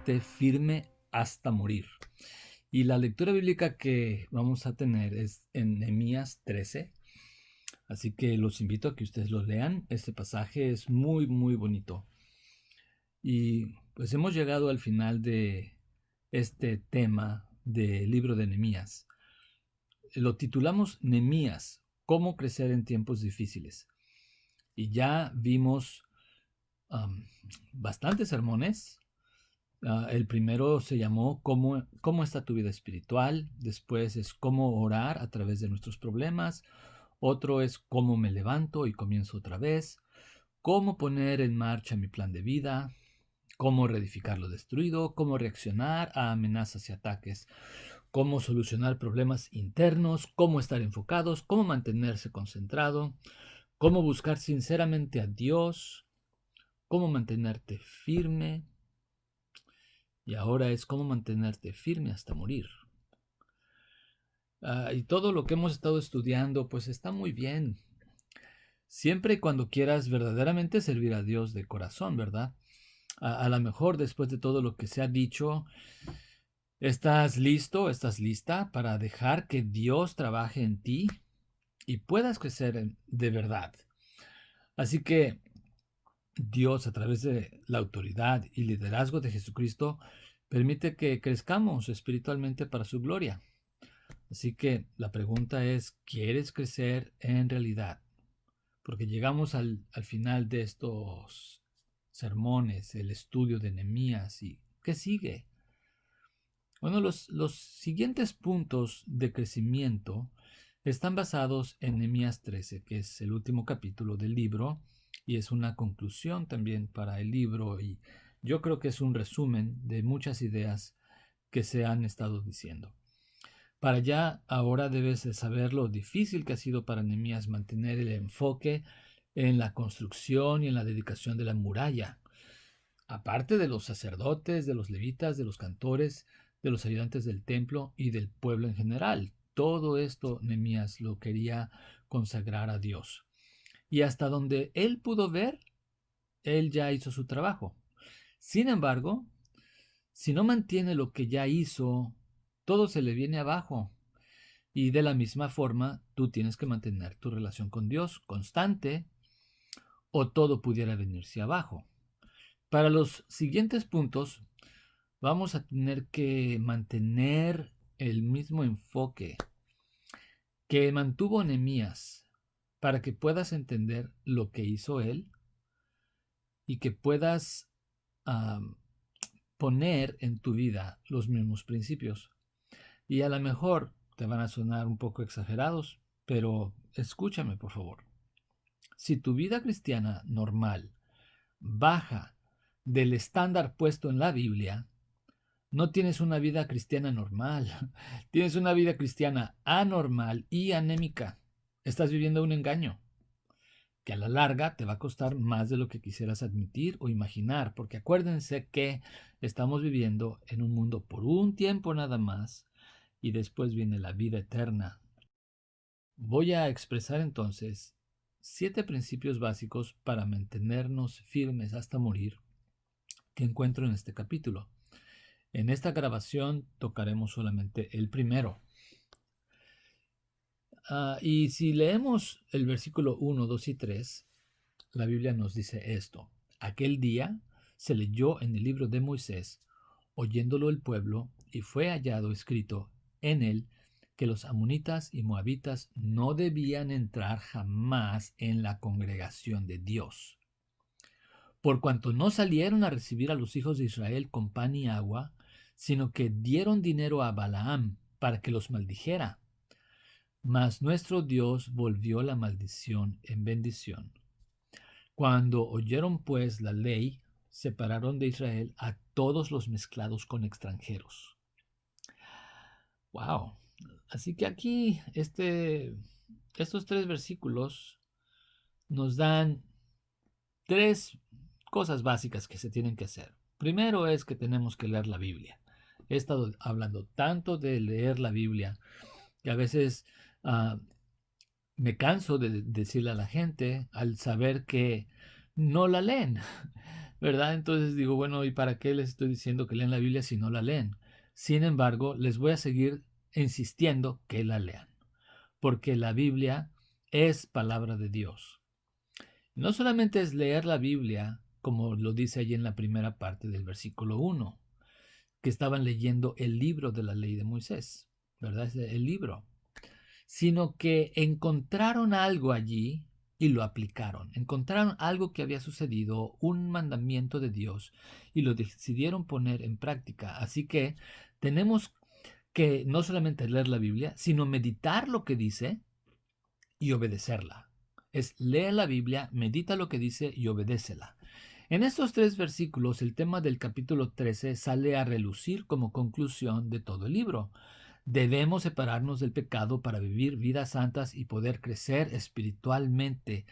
mantenerte firme hasta morir. Y la lectura bíblica que vamos a tener es en Nehemías 13. Así que los invito a que ustedes lo lean. Este pasaje es muy, muy bonito. Y pues hemos llegado al final de este tema del libro de Nehemías. Lo titulamos Nehemías, cómo crecer en tiempos difíciles. Y ya vimos um, bastantes sermones. El primero se llamó ¿Cómo está tu vida espiritual? Después es cómo orar a través de nuestros problemas. Otro es cómo me levanto y comienzo otra vez. Cómo poner en marcha mi plan de vida. Cómo reedificar lo destruido. Cómo reaccionar a amenazas y ataques. Cómo solucionar problemas internos. Cómo estar enfocados. Cómo mantenerse concentrado. Cómo buscar sinceramente a Dios. Cómo mantenerte firme. Y ahora es cómo mantenerte firme hasta morir. Y todo lo que hemos estado estudiando, pues está muy bien. Siempre y cuando quieras verdaderamente servir a Dios de corazón, ¿verdad? A lo mejor después de todo lo que se ha dicho, estás listo, estás lista para dejar que Dios trabaje en ti y puedas crecer de verdad. Así que Dios, a través de la autoridad y liderazgo de Jesucristo, permite que crezcamos espiritualmente para su gloria. Así que la pregunta es, ¿quieres crecer en realidad? Porque llegamos al final de estos sermones, el estudio de Nehemías y ¿qué sigue? Bueno, los siguientes puntos de crecimiento están basados en Nehemías 13, que es el último capítulo del libro y es una conclusión también para el libro y yo creo que es un resumen de muchas ideas que se han estado diciendo. Para allá ahora debes de saber lo difícil que ha sido para Nehemías mantener el enfoque en la construcción y en la dedicación de la muralla. Aparte de los sacerdotes, de los levitas, de los cantores, de los ayudantes del templo y del pueblo en general. Todo esto Nehemías lo quería consagrar a Dios. Y hasta donde él pudo ver, él ya hizo su trabajo. Sin embargo, si no mantiene lo que ya hizo, todo se le viene abajo. Y de la misma forma, tú tienes que mantener tu relación con Dios constante o todo pudiera venirse abajo. Para los siguientes puntos, vamos a tener que mantener el mismo enfoque que mantuvo Nehemías para que puedas entender lo que hizo él y que puedas um, poner en tu vida los mismos principios. Y a lo mejor te van a sonar un poco exagerados, pero escúchame por favor. Si tu vida cristiana normal baja del estándar puesto en la Biblia, no tienes una vida cristiana normal, tienes una vida cristiana anormal y anémica. Estás viviendo un engaño que a la larga te va a costar más de lo que quisieras admitir o imaginar, porque acuérdense que estamos viviendo en un mundo por un tiempo nada más y después viene la vida eterna. Voy a expresar entonces 7 principios básicos para mantenernos firmes hasta morir que encuentro en este capítulo. En esta grabación tocaremos solamente el primero. Y si leemos el versículo 1, 2 y 3, la Biblia nos dice esto. Aquel día se leyó en el libro de Moisés, oyéndolo el pueblo, y fue hallado escrito en él que los amonitas y moabitas no debían entrar jamás en la congregación de Dios, por cuanto no salieron a recibir a los hijos de Israel con pan y agua, sino que dieron dinero a Balaam para que los maldijera. Mas nuestro Dios volvió la maldición en bendición. Cuando oyeron pues la ley, separaron de Israel a todos los mezclados con extranjeros. Wow. Así que aquí estos 3 versículos nos dan 3 cosas básicas que se tienen que hacer. Primero es que tenemos que leer la Biblia. He estado hablando tanto de leer la Biblia que a veces me canso de decirle a la gente al saber que no la leen. ¿verdad? Entonces digo, bueno, ¿y para qué les estoy diciendo que lean la Biblia si no la leen? Sin embargo, les voy a seguir insistiendo que la lean, porque la Biblia es palabra de Dios. No solamente es leer la Biblia, como lo dice allí en la primera parte del versículo 1, que estaban leyendo el libro de la ley de Moisés, ¿verdad? Es el libro, sino que encontraron algo allí y lo aplicaron. Encontraron algo que había sucedido, un mandamiento de Dios, y lo decidieron poner en práctica. Así que tenemos que no solamente leer la Biblia, sino meditar lo que dice y obedecerla. Es leer la Biblia, medita lo que dice y obedécela. En estos 3 versículos, el tema del capítulo 13 sale a relucir como conclusión de todo el libro. Debemos separarnos del pecado para vivir vidas santas y poder crecer espiritualmente.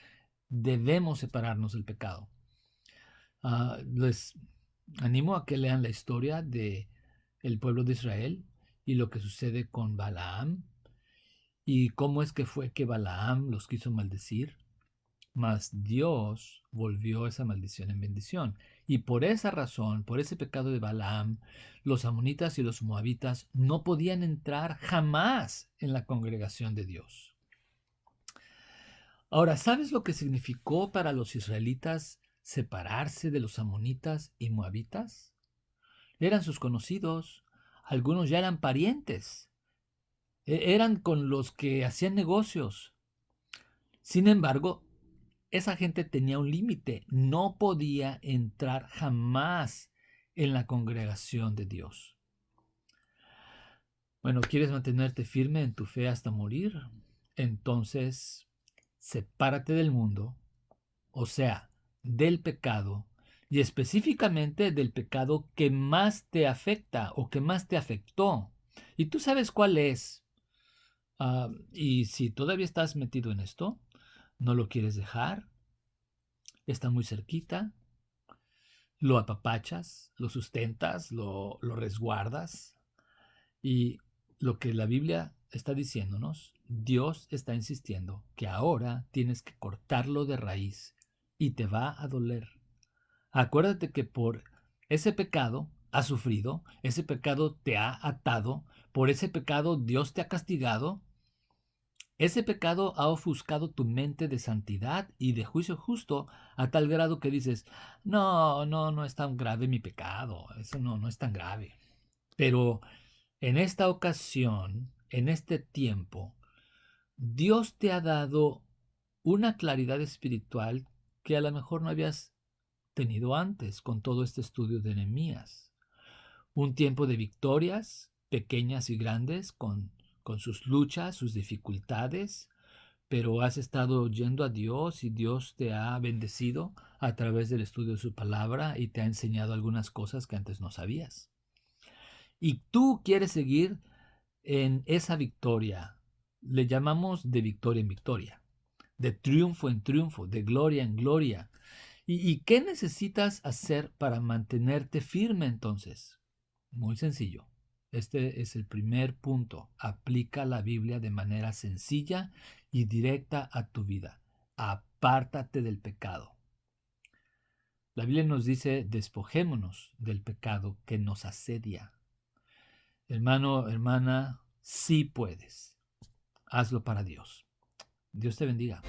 Debemos separarnos del pecado. Les animo a que lean la historia de el pueblo de Israel y lo que sucede con Balaam y cómo es que fue que Balaam los quiso maldecir, mas Dios volvió esa maldición en bendición. Y por esa razón, por ese pecado de Balaam, los amonitas y los moabitas no podían entrar jamás en la congregación de Dios. Ahora, ¿sabes lo que significó para los israelitas separarse de los amonitas y moabitas? Eran sus conocidos, algunos ya eran parientes, eran con los que hacían negocios. Sin embargo, esa gente tenía un límite, no podía entrar jamás en la congregación de Dios. Bueno, ¿quieres mantenerte firme en tu fe hasta morir? Entonces, sepárate del mundo, o sea, del pecado, y específicamente del pecado que más te afecta o que más te afectó. Y tú sabes cuál es. Y si todavía estás metido en esto, no lo quieres dejar, está muy cerquita, lo apapachas, lo sustentas, lo resguardas. Y lo que la Biblia está diciéndonos, Dios está insistiendo que ahora tienes que cortarlo de raíz y te va a doler. Acuérdate que por ese pecado has sufrido, ese pecado te ha atado, por ese pecado Dios te ha castigado. Ese pecado ha ofuscado tu mente de santidad y de juicio justo a tal grado que dices, no, no, no es tan grave mi pecado, eso no, no es tan grave. Pero en esta ocasión, en este tiempo, Dios te ha dado una claridad espiritual que a lo mejor no habías tenido antes con todo este estudio de Nehemías. Un tiempo de victorias, pequeñas y grandes, con sus luchas, sus dificultades, pero has estado yendo a Dios y Dios te ha bendecido a través del estudio de su palabra y te ha enseñado algunas cosas que antes no sabías. Y tú quieres seguir en esa victoria. Le llamamos de victoria en victoria, de triunfo en triunfo, de gloria en gloria. ¿Y qué necesitas hacer para mantenerte firme entonces? Muy sencillo. Este es el primer punto. Aplica la Biblia de manera sencilla y directa a tu vida. Apártate del pecado. La Biblia nos dice, despojémonos del pecado que nos asedia. Hermano, hermana, sí puedes. Hazlo para Dios. Dios te bendiga.